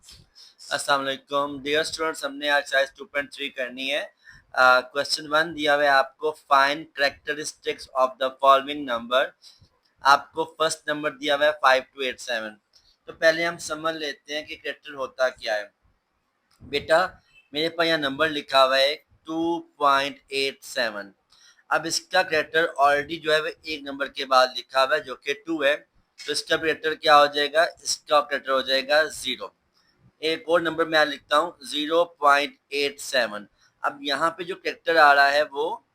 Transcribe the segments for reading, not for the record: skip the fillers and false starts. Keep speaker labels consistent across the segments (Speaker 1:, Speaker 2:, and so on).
Speaker 1: अस्सलाम वालेकुम dear students, हमने आज एक्सरसाइज 2.3 करनी है। क्वेश्चन 1 दिया हुआ है आपको, find characteristics of the following number. आपको फर्स्ट नंबर दिया हुआ है 5287। तो पहले हम समझ लेते हैं कि कैरेक्टर होता क्या है। बेटा मेरे पास यहाँ नंबर लिखा हुआ है 2.87। अब इसका कैरेक्टर ऑलरेडी जो है वो एक नंबर के बाद लिखा हुआ है जो कि 2 है, तो इसका कैरेक्टर क्या हो जाएगा? इसका कैरेक्टर हो जाएगा 0। एक और नंबर मैं लिखता हूँ 0.87। अब यहाँ पे जो कैरेक्टर आ रहा है वो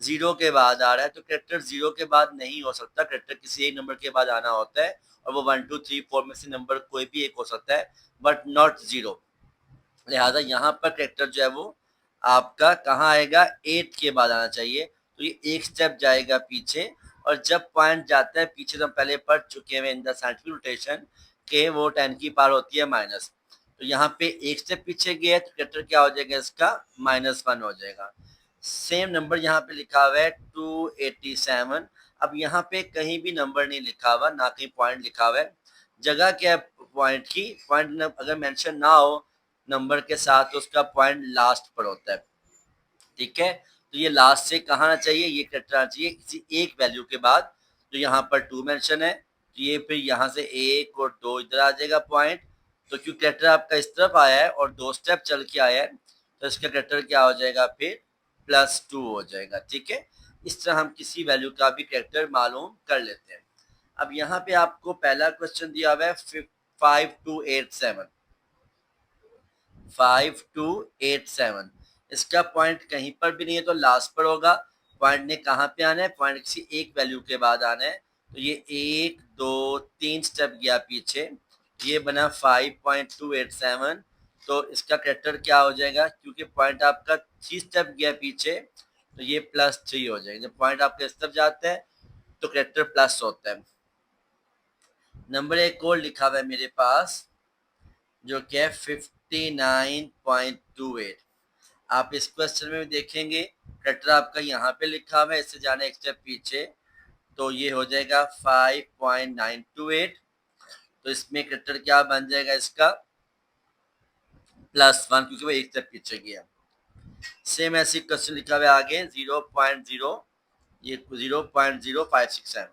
Speaker 1: 0 के बाद आ रहा है, तो कैरेक्टर 0 के बाद नहीं हो सकता, कैरेक्टर किसी एक नंबर के बाद आना होता है, और वो 1 2 3 4 में से नंबर कोई भी एक हो सकता है, बट नॉट 0। लिहाजा यहाँ पर कैरेक्टर जो है वो आपका कहाँ आएगा? 8 के बाद आना चाहिए। तो ये एक स्टेप जाएगा पीछे, और जब पॉइंट जाता है पीछे, तो हम पहले पढ़ चुके हैं इन द साइंटिफिक नोटेशन के वो 10 की पावर होती है माइनस। तो यहाँ पे एक स्टेप पीछे गया तो कैरेक्टर क्या हो जाएगा? इसका -1 हो जाएगा। सेम नंबर यहाँ पे लिखा हुआ है 287। अब यहाँ पे कहीं भी नंबर नहीं लिखा हुआ, ना कहीं पॉइंट लिखा हुआ है। जगह क्या है पॉइंट की? पॉइंट अगर मेंशन ना हो नंबर के साथ तो उसका पॉइंट लास्ट पर होता है, ठीक है। तो ये लास्ट से कहाँ आना चाहिए? ये कैरेक्टर आना चाहिए किसी एक वैल्यू के बाद। तो यहाँ पर 2 मेंशन है, तो ये फिर यहाँ से 1 और 2 इधर आ जाएगा पॉइंट। तो क्योंकि कैरेक्टर आपका इस तरफ आया है और 2 स्टेप चल के आया है, तो इसका कैरेक्टर क्या हो जाएगा? फिर +2 हो जाएगा, ठीक है। इस तरह हम किसी वैल्यू का भी कैरेक्टर मालूम कर लेते हैं। अब यहाँ पे आपको पहला क्वेश्चन दिया हुआ है 5287। 5287, इसका पॉइंट कहीं पर भी नहीं है तो लास्ट पर होगा। पॉइंट ने कहाँ पे आना है? पॉइंट किसी एक वैल्यू के बाद आना है। तो ये 1 2 3 स्टेप गया पीछे, ये बना 5.287। तो इसका कैरेक्टर क्या हो जाएगा? क्योंकि पॉइंट आपका 3 स्टेप गया पीछे, तो ये +3 हो जाएगा। जब पॉइंट आपका इस तरफ जाता है तो कैरेक्टर प्लस होता है। नंबर एक और लिखा हुआ है मेरे पास जो कि है 59.28। आप इस क्वेश्चन में भी देखेंगे कैरेक्टर आपका यहाँ पे लिखा हुआ है, इससे जाना एक स्टेप पीछे, तो ये हो जाएगा 5.928। तो इसमें कैरेक्टर क्या बन जाएगा? इसका +1, क्योंकि वो एक स्टेप पीछे गया। सेम ऐसी क्वेश्चन लिखा हुआ है आगे 0.0, ये 0.0567,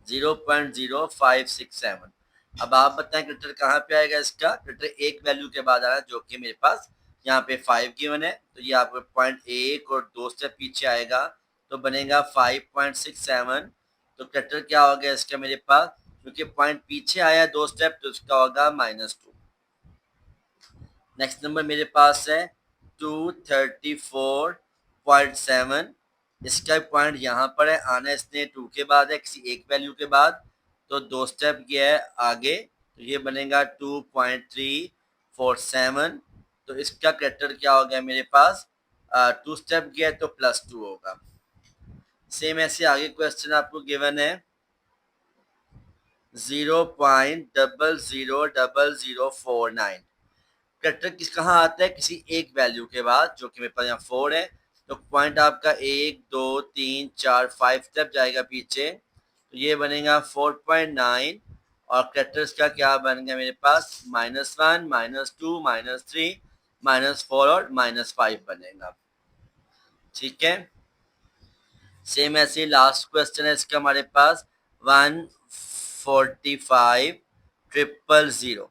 Speaker 1: 0.0567। अब आप बताएं कैरेक्टर कहाँ पे आएगा? इसका कैरेक्टर एक वैल्यू के बाद आ रहा है जो कि मेरे पास यहाँ पे 5 गिवन है, तो ये आपको पॉइंट 1 और 2 स्टेप पीछे आएगा, तो बनेगा 5.67। तो कैरेक्टर क्या हो गया इसका मेरे पास? क्योंकि पॉइंट पीछे आया 2 स्टेप, तो उसका होगा -2। नेक्स्ट नंबर मेरे पास है 234.7। इसका पॉइंट यहाँ पर है, आना इसने 2 के बाद है, किसी एक वैल्यू के बाद, तो 2 स्टेप गया है आगे, तो ये बनेगा 2.347। तो इसका कैरेक्टर क्या हो गया मेरे पास? 2 स्टेप गया तो +2 होगा। सेम ऐसे आगे क्वेश्चन आपको गिवन है 0.000049। कैरेक्टर किस कहाँ आता है? किसी एक वैल्यू के बाद, जो कि मेरे पास यहाँ 4 है। तो पॉइंट आपका 1 2 3 4 5 स्टेप जाएगा पीछे, तो ये बनेगा 4.9। और कैरेक्टर्स का क्या बन गया मेरे पास? -1 -2 -3 -4 और -5 बनेगा, ठीक है। सेम ऐसे लास्ट क्वेश्चन है इसका हमारे पास 145,000।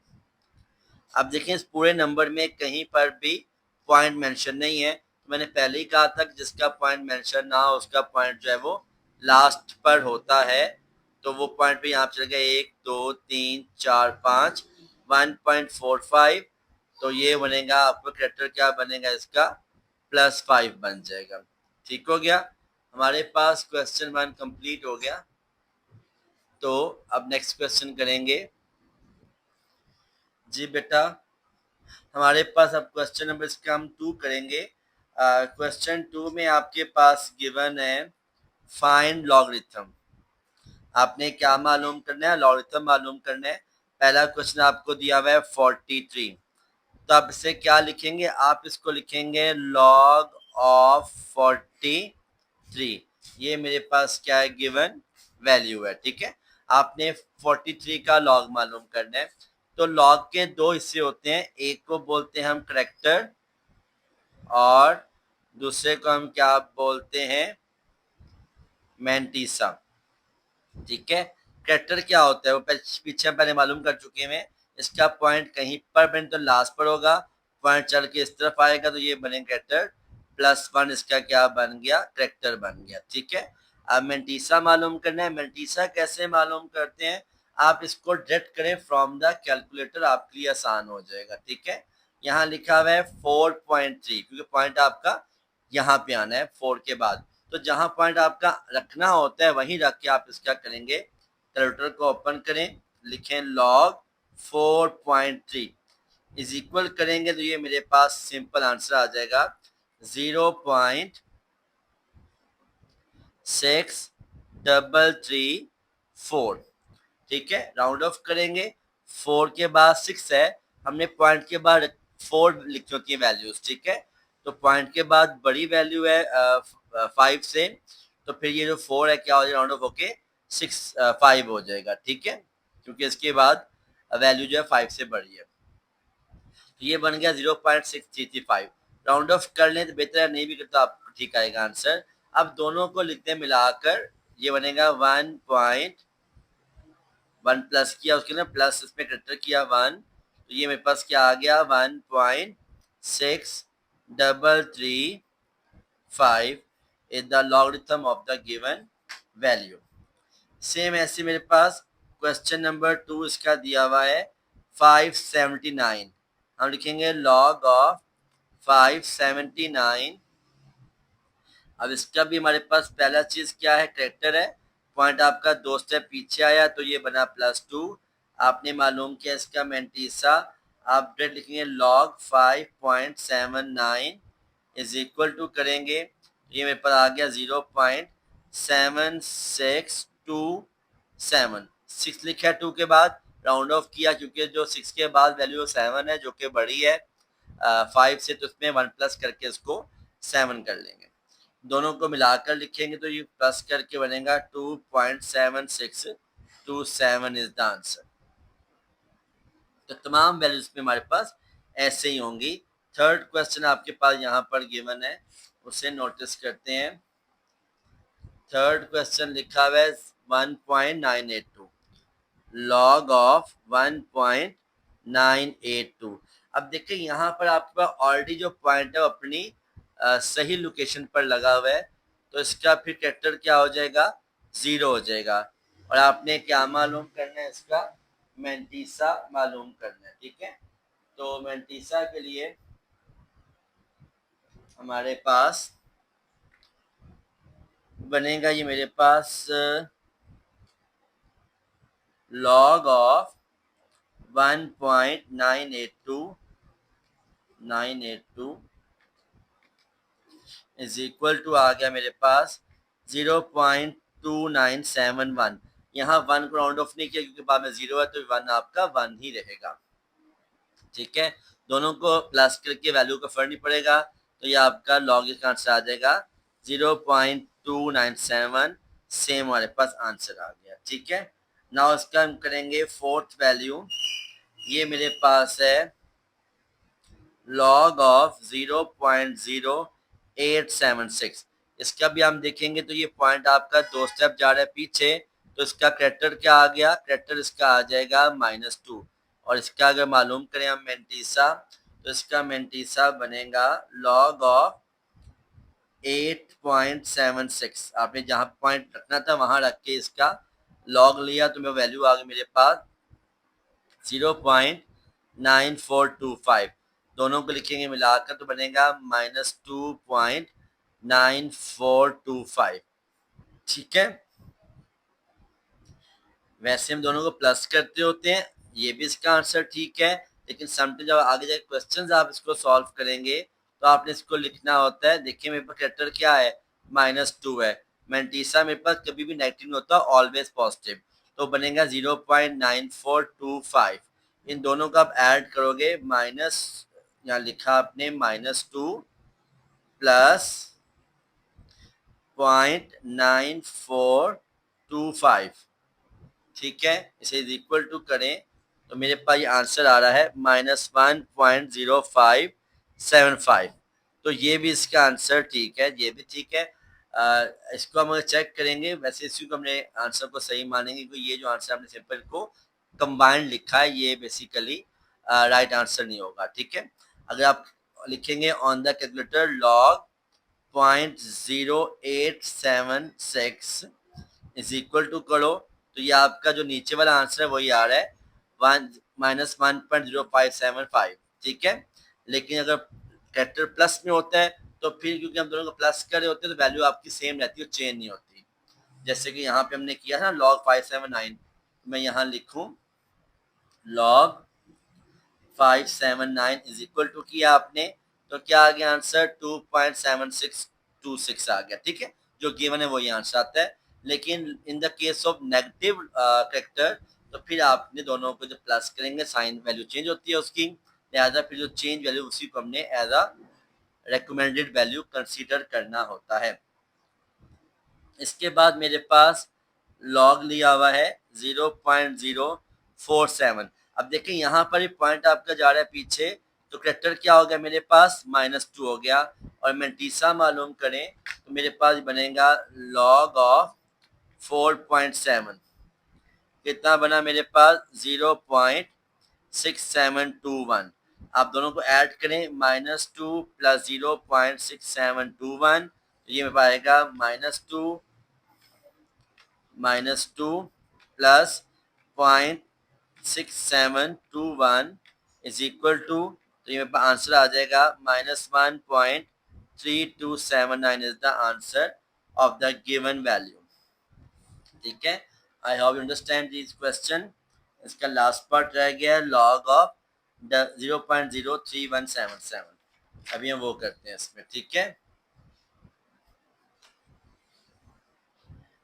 Speaker 1: अब देखें इस पूरे नंबर में कहीं पर भी पॉइंट मेंशन नहीं है, तो मैंने पहले ही कहा था कि जिसका पॉइंट मेंशन ना हो उसका पॉइंट जो है वो लास्ट पर होता है। तो वो पॉइंट पे यहाँ चल गया 1 2 3 4 5 1.45। तो ये बनेगा आपका कैरेक्टर क्या बनेगा? इसका +5 बन जाएगा, ठीक हो गया। हमारे पास क्वेश्चन 1 कंप्लीट हो गया। तो अब नेक्स्ट क्वेश्चन करेंगे। जी बेटा, हमारे पास अब क्वेश्चन नंबर इसका हम 2 करेंगे। क्वेश्चन 2 में आपके पास गिवन है फाइंड लॉगरिथम। आपने क्या मालूम करना है? लॉगरिथम मालूम करना है। पहला क्वेश्चन आपको दिया हुआ है 43। तो आप इसे क्या लिखेंगे? आप इसको लिखेंगे लॉग ऑफ 43। ये मेरे पास क्या है? गिवन वैल्यू है, ठीक है। आपने 43 का लॉग मालूम करना है। तो लॉग के दो हिस्से होते हैं, एक को बोलते हैं हम करैक्टर और दूसरे को हम क्या बोलते हैं, मैंटीसा। ठीक है, करैक्टर क्या होता है वो पीछे हम पहले मालूम कर चुके हैं। इसका पॉइंट कहीं पर बने तो लास्ट पर होगा, पॉइंट चल के इस तरफ आएगा तो ये बने करैक्टर, +1 इसका क्या बन गया, करैक्टर बन गया। ठीक है, अब मैंटीसा मालूम करना है। मैंटीसा कैसे मालूम करते हैं, आप इसको डायरेक्ट करें फ्रॉम द कैलकुलेटर, आपके लिए आसान हो जाएगा। ठीक है, यहाँ लिखा हुआ है 4.3, क्योंकि पॉइंट आपका यहाँ पे आना है 4 के बाद, तो जहां पॉइंट आपका रखना होता है वहीं रख के आप इसका करेंगे। कैलकुलेटर को ओपन करें, लिखें log 4.3 इज इक्वल करेंगे तो ये मेरे पास सिंपल आंसर आ जाएगा 0.6334। ठीक है, राउंड ऑफ करेंगे, 4 के बाद 6 है, हमने पॉइंट के बाद 4 लिखी होती है वैल्यूज। ठीक है, तो पॉइंट के बाद बड़ी वैल्यू है 5 से, तो फिर ये जो 4 है क्या हो जाएगा, राउंड ऑफ होके 5 हो जाएगा। ठीक है, क्योंकि इसके बाद वैल्यू जो है 5 से बड़ी है, तो ये बन गया 0.6335। राउंड ऑफ कर लें तो बेहतर है, नहीं भी करते तो आपको ठीक आएगा आंसर। अब दोनों को लिखते हैं मिलाकर, ये बनेगा 1 प्लस किया, उसके ना प्लस इसमें करेक्टर किया 1, तो ये मेरे पास क्या आ गया 1.6335 is the logarithm of the given value. Same ऐसे मेरे पास क्वेश्चन नंबर 2 इसका दिया हुआ है 579, हम लिखेंगे लॉग ऑफ 579। अब इसका भी हमारे पास पहला चीज क्या है, करेक्टर है, पॉइंट आपका 2 स्टेप पीछे आया तो ये बना +2, आपने मालूम किया इसका मैंटीसा, आप डायरेक्ट लिखेंगे log 5.79 इज इक्वल टू करेंगे, ये मेरे पास आ गया 0.7627, 6 लिखा है 2 के बाद, राउंड ऑफ किया क्योंकि जो 6 के बाद वैल्यू 7 है जो कि बड़ी है 5 से, तो इसमें 1 प्लस करके इसको 7 कर लेंगे। दोनों को मिलाकर लिखेंगे तो ये प्लस करके बनेगा 2.7627 इज द आंसर। तो तमाम वैल्यूज में हमारे पास ऐसे ही होंगी। थर्ड क्वेश्चन आपके पास यहाँ पर गिवन है, उसे नोटिस करते हैं। थर्ड क्वेश्चन लिखा हुआ है 1.982 लॉग ऑफ 1.982। अब देखिए यहाँ पर आपके पास ऑलरेडी जो पॉइंट है वो अपनी सही लोकेशन पर लगा हुआ है, तो इसका फिर कैरेक्टर क्या हो जाएगा, 0 हो जाएगा। और आपने क्या मालूम करना है, इसका मैंटीसा मालूम करना है। ठीक है, तो मैंटीसा के लिए हमारे पास बनेगा ये मेरे पास log of 1.982 is equal to आ गया मेरे पास 0.2971। यहाँ 1 को राउंड ऑफ नहीं किया क्योंकि बाद में 0 है, तो 1 आपका 1 ही रहेगा। ठीक है, दोनों को प्लस करके वैल्यू का फर्क नहीं पड़ेगा, तो ये आपका लॉग का आंसर आ जाएगा 0.297। सेम हमारे पास आंसर आ गया। ठीक है, नाउ इसका हम करेंगे फोर्थ वैल्यू, ये मेरे पास है log ऑफ 0.0876। इसका भी हम देखेंगे तो ये पॉइंट आपका 2 स्टेप जा रहा है पीछे, तो इसका करेक्टर क्या आ गया, करेक्टर इसका आ जाएगा -2। और इसका अगर मालूम करें हम मैंटीसा, तो इसका मैंटीसा बनेगा log ऑफ 8.76। आपने जहां पॉइंट रखना था वहां रख के इसका लॉग लिया तो मैं वैल्यू आ गई मेरे पास 0.9425। दोनों को लिखेंगे मिलाकर तो बनेगा -2.9425। ठीक है, वैसे हम दोनों को प्लस करते होते हैं, ये भी इसका आंसर ठीक है, लेकिन समटाइम जब आगे जाके क्वेश्चंस आप इसको सॉल्व करेंगे तो आपने इसको लिखना होता है। देखिए मेरे पास कैरेक्टर क्या है, -2 है, मैंटीसा मेरे पास कभी भी नेगेटिव नहीं होता, ऑलवेज पॉजिटिव, तो बनेगा 0.9425। इन दोनों का आप ऐड करोगे, माइनस यहाँ लिखा आपने -2 प्लस 0.9425। ठीक है, इसे इक्वल टू करें तो मेरे पास ये आंसर आ रहा है -1.0575। तो ये भी इसका आंसर ठीक है, ये भी ठीक है। इसको हम अगर चेक करेंगे, वैसे इसी को हमने आंसर को सही मानेंगे क्योंकि ये जो आंसर हमने सिंपल को कंबाइंड लिखा है ये बेसिकली राइट आंसर नहीं होगा। ठीक है, अगर आप लिखेंगे on the calculator log 0.0876 is equal to करो, तो ये आपका जो नीचे वाला आंसर है वही आ रहा है -1.0575। ठीक है, लेकिन अगर कैरेक्टर प्लस में होता है तो फिर क्योंकि हम दोनों को प्लस कर रहे होते हैं तो वैल्यू आपकी सेम रहती है, चेंज नहीं होती। जैसे कि यहाँ पे हमने किया था log 579, मैं यहाँ लिखूं log 579 इज इक्वल टू किया आपने, तो क्या आ गया आंसर 2.7626 आ गया। ठीक है, जो गिवन है वही आंसर आता है। लेकिन in the case of negative character तो फिर आपने दोनों को जब प्लस करेंगे साइन वैल्यू चेंज होती है उसकी, लिहाजा फिर जो चेंज वैल्यू उसी को हमने as a recommended value consider करना होता है। इसके बाद मेरे पास लॉग लिया हुआ है 0.047। अब देखिए यहाँ पर पॉइंट आपका जा रहा है पीछे, तो करेक्टर क्या हो गया मेरे पास -2 हो गया, और मेंटीसा मालूम करें तो मेरे पास बनेगा लॉग ऑफ 4.7। कितना बना मेरे पास 0.6721। आप दोनों को ऐड करें -2 प्लस 0.6721, तो ये मेरे पास आएगा -2 प्लस 0.6721 इज इक्वल टू, तो ये मेरे पास आंसर आ जाएगा -1.3279 is the answer of the given value. ठीक है, I hope you understand this question. इसका लास्ट पार्ट रह गया है लॉग ऑफ 0.03177। अभी हम वो करते हैं इसमें। ठीक है,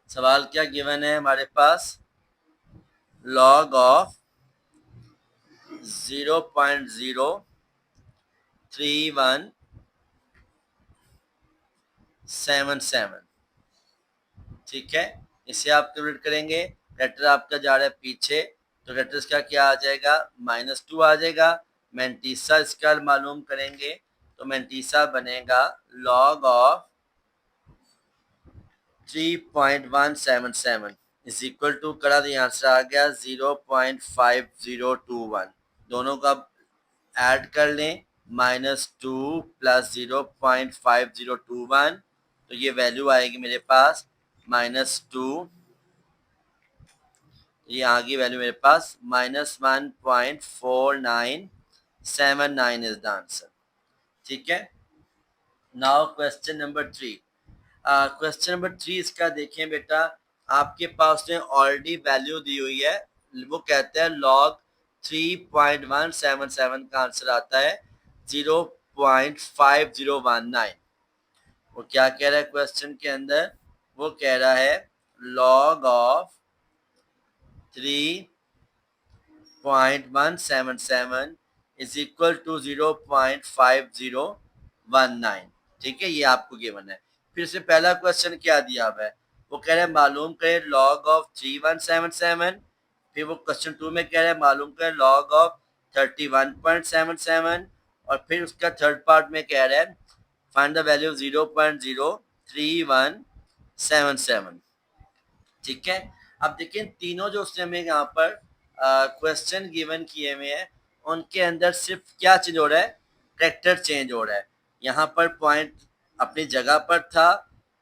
Speaker 1: सवाल क्या गिवन है हमारे पास, लॉग ऑफ 0.03177। ठीक है, इसे आप कैलकुलेट करेंगे, लेटर आपका जा रहा है पीछे, तो लेटर इसका क्या आ जाएगा -2 आ जाएगा। मेंटीसा इसका मालूम करेंगे तो मेंटीसा बनेगा log of 3.177 is equal to करा, तो आंसर आ गया 0.5021। दोनों का ऐड कर लें -2 प्लस 0.5021, तो ये वैल्यू आएगी मेरे पास -2, ये आगे वैल्यू मेरे पास -1.4979 इज द आंसर। ठीक है, now question number 3। Question number 3 इसका देखें बेटा, आपके पास ने ऑलरेडी वैल्यू दी हुई है, वो कहते हैं लॉग 3.177 का आंसर आता है 0.5019। वो क्या कह रहा है क्वेश्चन के अंदर, वो कह रहा है log of 3.177 is equal to 0.5019। ठीक है, ये आपको गिवन है। फिर से पहला क्वेश्चन क्या दिया हुआ है, वो कह रहा है मालूम करें लॉग ऑफ 3177। फिर वो क्वेश्चन 2 में कह रहा है मालूम करें लॉग ऑफ 31.77, और फिर उसका थर्ड पार्ट में कह रहा है फाइंड द वैल्यू 0.03177। ठीक है, अब देखिए तीनों जो उसने हमें यहाँ पर क्वेश्चन गिवन किए हुए हैं उनके अंदर सिर्फ क्या चेंज हो रहा है, कैरेक्टर चेंज हो रहा है। यहाँ पर पॉइंट अपनी जगह पर था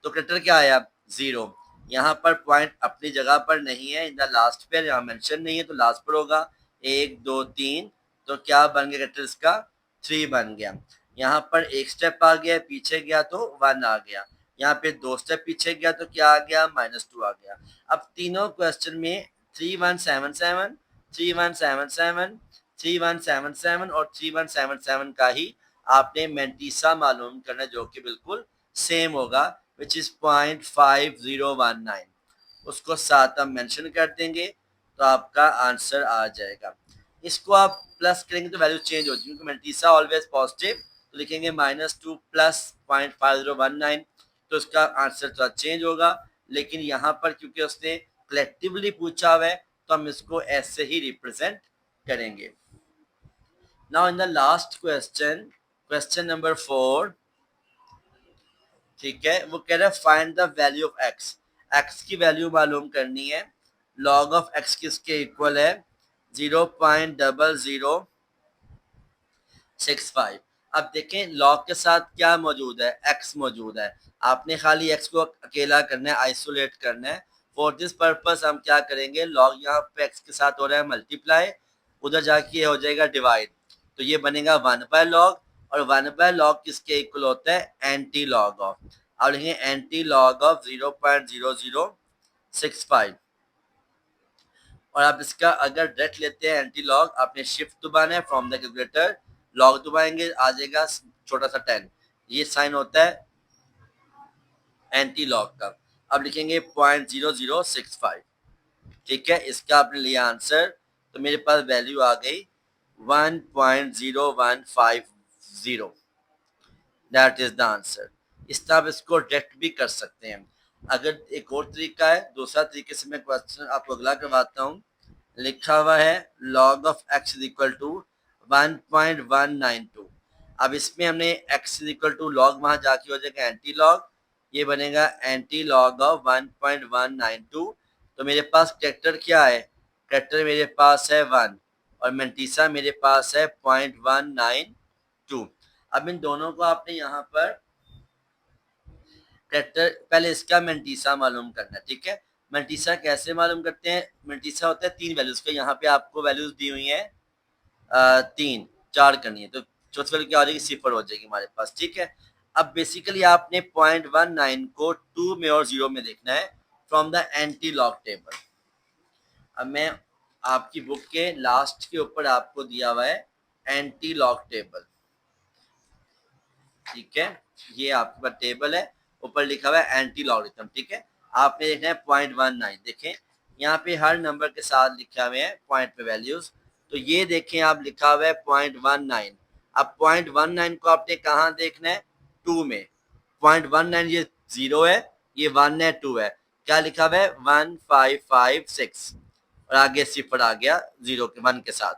Speaker 1: तो कैरेक्टर क्या आया 0। यहाँ पर पॉइंट अपनी जगह पर नहीं है, इन द लास्ट पेयर यहाँ मेंशन नहीं है तो लास्ट पर होगा 1 2 3, तो क्या बन गया कैरेक्टर इसका 3 बन गया। यहाँ पर एक स्टेप आ गया, पीछे गया तो 1 आ गया, यहाँ पे 2 स्टेप पीछे गया तो क्या आ गया -2 आ गया। अब तीनों क्वेश्चन में 3177, 3177, 3177 और 3177 का ही आपने मेंटीसा मालूम करना जो कि बिल्कुल सेम होगा, विच इज 0.5019। उसको साथ हम मेंशन कर देंगे तो आपका आंसर आ जाएगा। इसको आप प्लस करेंगे तो वैल्यू चेंज होती है क्योंकि मेंटीसा ऑलवेज पॉजिटिव, तो लिखेंगे -2 प्लस 0.5019, तो इसका आंसर थोड़ा चेंज होगा। लेकिन यहाँ पर क्योंकि उसने कलेक्टिवली पूछा हुआ है तो हम इसको ऐसे ही रिप्रेजेंट करेंगे। Now in the last question, question number 4, ठीक है, वो कह रहा है find the value of x. X की वैल्यू मालूम करनी है। लॉग ऑफ एक्स किसके इक्वल है? 0.0065। अब देखें लॉग के साथ क्या मौजूद है? एक्स मौजूद है। आपने खाली एक्स को अकेला करना है, आइसोलेट करना है। फॉर दिस पर्पस हम क्या करेंगे, लॉग यहाँ पे एक्स के साथ हो रहा है मल्टीप्लाई, उधर जाके हो जाएगा डिवाइड, तो ये बनेगा 1/log। और 1/log किसके इक्वल होता है? Anti log of. अब लिखेंगे एंटी लॉग ऑफ 0.0065। और आप इसका अगर डायरेक्ट लेते हैं एंटी लॉग, आपने शिफ्ट दबाना है फ्रॉम द कैलकुलेटर, लॉग दबाएंगे आ जाएगा छोटा सा 10, ये साइन होता है एंटी लॉग का। अब लिखेंगे 0.0065, ठीक है, इसका आपने लिया आंसर, तो मेरे पास वैल्यू आ गई 1.0150। That is the answer. इस तरह आप इसको डायरेक्ट भी कर सकते हैं। अगर एक और तरीका है, दूसरा तरीके से मैं क्वेश्चन आपको अगला करवाता हूँ। लिखा हुआ है log of x is equal to 1.192। अब इसमें हमने x is equal to log, वहां जाके हो जाएगा एंटी लॉग, ये बनेगा एंटी लॉग ऑफ 1.192। तो मेरे पास कैरेक्टर क्या है? कैरेक्टर मेरे पास है 1 और मेंटीसा मेरे पास है 0.192। अब इन दोनों को आपने यहाँ पर कैरेक्टर, पहले इसका मेंटीसा मालूम करना है, ठीक है। मेंटीसा कैसे मालूम करते हैं? मेंटीसा होता है 3 वैल्यूज का, यहाँ पे आपको वैल्यूज दी हुई है 3, 4 करनी है, तो चौथी वैल्यू क्या हो जाएगी? 0 हो जाएगी हमारे पास, ठीक है। अब बेसिकली आपने 0.19 को 2 में और 0 में देखना है from the anti log table. अब मैं आपकी बुक के लास्ट के ऊपर आपको दिया हुआ है एंटी लॉग टेबल, ठीक है, ये आपके पास टेबल है, ऊपर लिखा हुआ है एंटी लॉगरिथम, ठीक है। आपने देखना है 0.19, देखें यहाँ पे हर नंबर के साथ लिखा हुआ है पॉइंट पे वैल्यूज, तो ये देखें आप लिखा हुआ है 0.19। अब 0.19 को आपने कहाँ देखना है? 2 में। 0.19 ये 0 है, ये 1 है, 2 है, क्या लिखा हुआ है? 1556, और आगे सिफर आ गया 0 के 1 के साथ,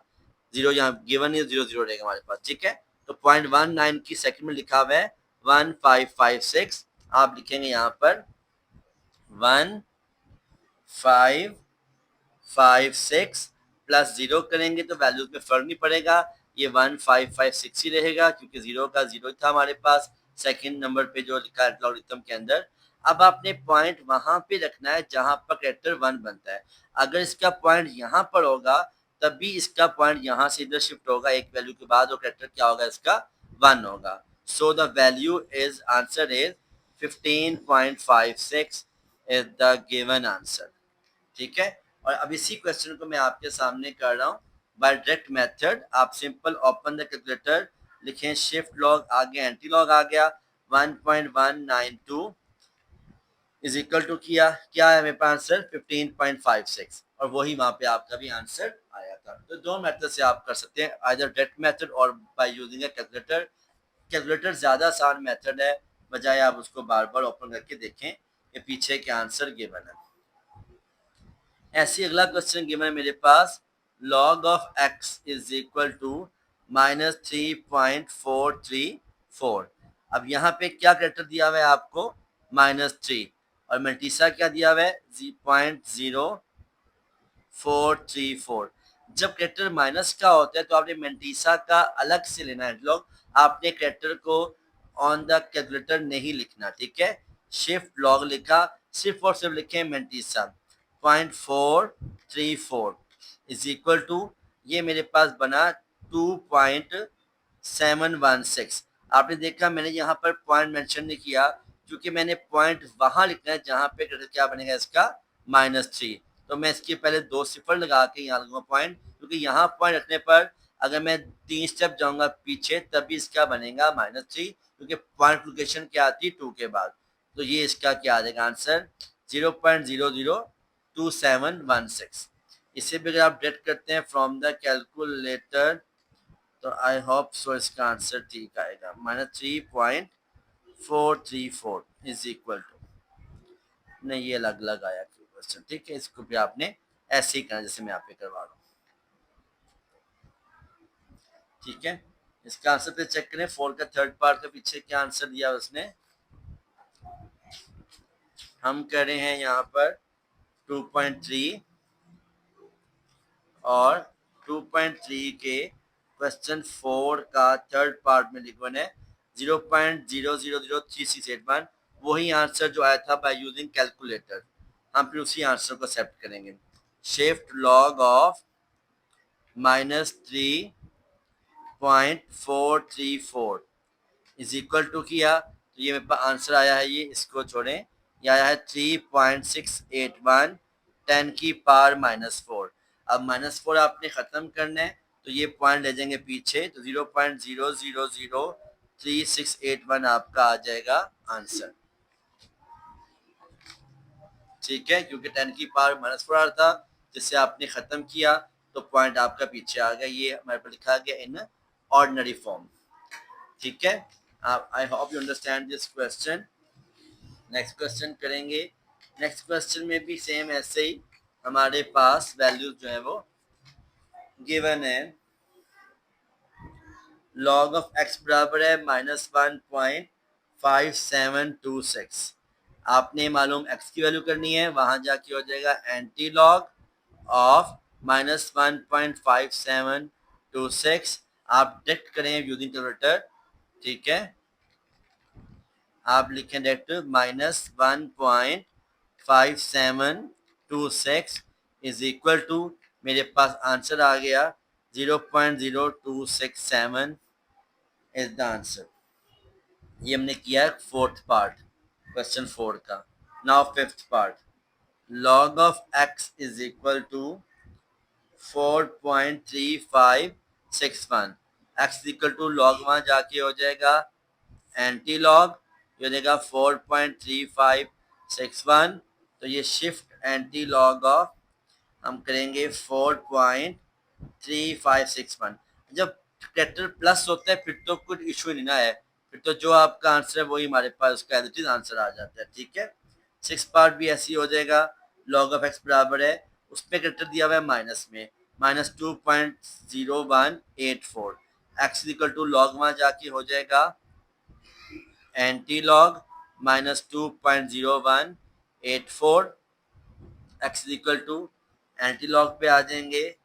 Speaker 1: 0 यहाँ गिवन है, 0 रहेगा हमारे पास, ठीक है। तो 0.19 की सेकंड में लिखा हुआ है 1556, आप लिखेंगे यहाँ पर 1556 प्लस 0 करेंगे तो वैल्यूज में फर्क नहीं पड़ेगा, ये 1556 ही रहेगा क्योंकि 0 का 0 था हमारे पास सेकंड नंबर पे जो लिखा है लॉगरिथम के अंदर। अब आपने पॉइंट वहां पे रखना है जहां पर कैरेक्टर 1 बनता है। अगर इसका पॉइंट यहाँ पर होगा तब भी इसका पॉइंट यहाँ से इधर शिफ्ट होगा एक वैल्यू के बाद, और कैरेक्टर क्या होगा? इसका 1 होगा। So the value is, answer is 15.56 is the given answer, ठीक है। और अब इसी क्वेश्चन को मैं आपके सामने कर रहा हूँ बाय डायरेक्ट मेथड। आप सिंपल ओपन द कैलकुलेटर, लिखें शिफ्ट लॉग, आगे एंटी लॉग आ गया, 1.192 इज इक्वल टू किया, क्या है मेरे पास आंसर? 15.56, और वही वहां पे आपका भी आंसर आया था। तो दो मेथड से आप कर सकते हैं, आइदर डायरेक्ट मेथड और by using a calculator. Calculator ज्यादा आसान मेथड है, बजाय आप उसको बार बार ओपन करके देखें कि पीछे के आंसर गिवन है। ऐसे अगला क्वेश्चन गिवन है मेरे पास, log of x is equal to -3.434। अब यहाँ पे क्या कैरेक्टर दिया हुआ है आपको? -3, और मेंटीसा क्या दिया हुआ है? 0.0434। जब कैरेक्टर माइनस का होता है तो आपने मेंटीसा का अलग से लेना है लॉग, आपने कैरेक्टर को ऑन द कैलकुलेटर नहीं लिखना, ठीक है। शिफ्ट लॉग लिखा, सिर्फ और सिर्फ लिखे मेंटीसा 0.434 इज इक्वल टू, ये मेरे पास बना 2.716। आपने देखा मैंने यहाँ पर पॉइंट मेंशन नहीं किया क्योंकि मैंने पॉइंट वहां लिखना है जहां पे क्या बनेगा इसका? -3। तो मैं इसके पहले 2 सिफर लगा के यहाँ लगूंगा पॉइंट, क्योंकि यहाँ पॉइंट रखने पर अगर मैं 3 स्टेप जाऊंगा पीछे तभी इसका बनेगा -3, क्योंकि पॉइंट लोकेशन क्या आती है 2 के बाद। तो ये इसका क्या आ जाएगा आंसर? 0.002716। इसे भी अगर आप डेट करते हैं फ्रॉम द कैलकुलेटर तो आई होप सो इसका आंसर ठीक आएगा, -3.434 इज इक्वल टू, नहीं ये अलग अलग आया क्वेश्चन, ठीक है। इसको भी आपने ऐसे ही करना जैसे मैं यहाँ पे करवा रहा हूँ। ठीक है, इसका आंसर पे चेक करें। 4 का थर्ड पार्ट के पीछे क्या आंसर दिया उसने। हम कर रहे हैं यहाँ पर 2.3 और 2.3 के क्वेश्चन 4 का थर्ड पार्ट में लिखवन है 0.0003681, वही आंसर जो आया था बाय यूजिंग कैलकुलेटर। हम फिर उसी आंसर को एक्सेप्ट करेंगे। Shift log of -3.434 is equal to किया तो ये मेरे पास आंसर आया है, ये इसको छोड़ें, ये आया है 3.681 10 की पावर -4। अब -4 आपने खत्म करना है तो ये पॉइंट ले जाएंगे पीछे, तो 0.0003681 आपका आ जाएगा आंसर। ठीक है, क्योंकि 10 की पावर -4 आ रहा था, जिससे आपने खत्म किया तो पॉइंट आपका पीछे आ गया। ये हमारे पर लिखा गया इन ऑर्डिनरी फॉर्म। ठीक है, आप I hope you understand this question. Next question करेंगे। नेक्स्ट क्वेश्चन में भी सेम ऐसे ही हमारे पास वैल्यूज जो है वो गिवन है। लॉग ऑफ एक्स बराबर है -1.5726। आपने मालूम एक्स की वैल्यू करनी है, वहां जाके हो जाएगा एंटी लॉग ऑफ -1.5726। आप डायरेक्ट करें यूजिंग कैलकुलेटर। ठीक है, आप लिखें डायरेक्ट -1.5726 इज इक्वल टू, मेरे पास आंसर आ गया 0.0267 इज द आंसर। ये हमने किया है फोर्थ पार्ट क्वेश्चन 4 का। Now fifth part, log of x is equal to 4.3561। x equal to log वहां जाके हो जाएगा एंटी लॉग, ये हो जाएगा 4.3561। तो ये शिफ्ट एंटी लॉग ऑफ हम करेंगे 4.3561। जब कैरेक्टर प्लस होता है फिर तो कुछ इशू नहीं ना है, फिर तो जो आपका आंसर है वही हमारे पास उसका एज आंसर आ जाता है। ठीक है, 6 पार्ट भी ऐसे ही हो जाएगा। लॉग ऑफ एक्स बराबर है, उसमें कैरेक्टर दिया हुआ है माइनस में -2.0184। एक्स इक्वल टू लॉग वहां जाके हो जाएगा antilog -2.0184। X equal to antilog पे आ जाएंगे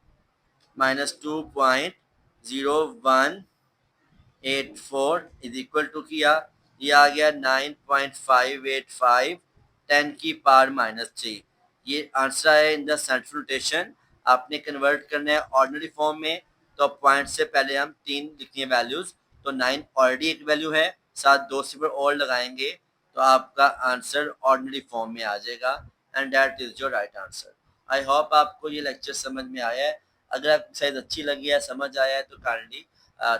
Speaker 1: -2.0184 इज इक्वल टू किया, ये आ गया 9.585 10 की पावर -3। ये आंसर है इन द सेंट्रल रोटेशन। आपने कन्वर्ट करना है ऑर्डिनरी फॉर्म में, तो पॉइंट से पहले हम 3 लिखनी है वैल्यूज, तो 9 ऑलरेडी एक वैल्यू है, साथ 2 सिफर और लगाएंगे तो आपका आंसर ऑर्डिनरी फॉर्म में आ जाएगा and that is your right answer. I hope आपको ये लेक्चर समझ में आया है। अगर आपको साइज अच्छी लगी है, समझ आया है तो kindly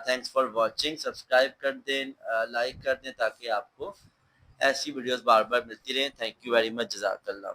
Speaker 1: thanks for watching, subscribe कर दें, लाइक कर दें ताकि आपको ऐसी वीडियोस बार बार मिलती रहें। थैंक यू वेरी मच, जज़ाकल्लाह।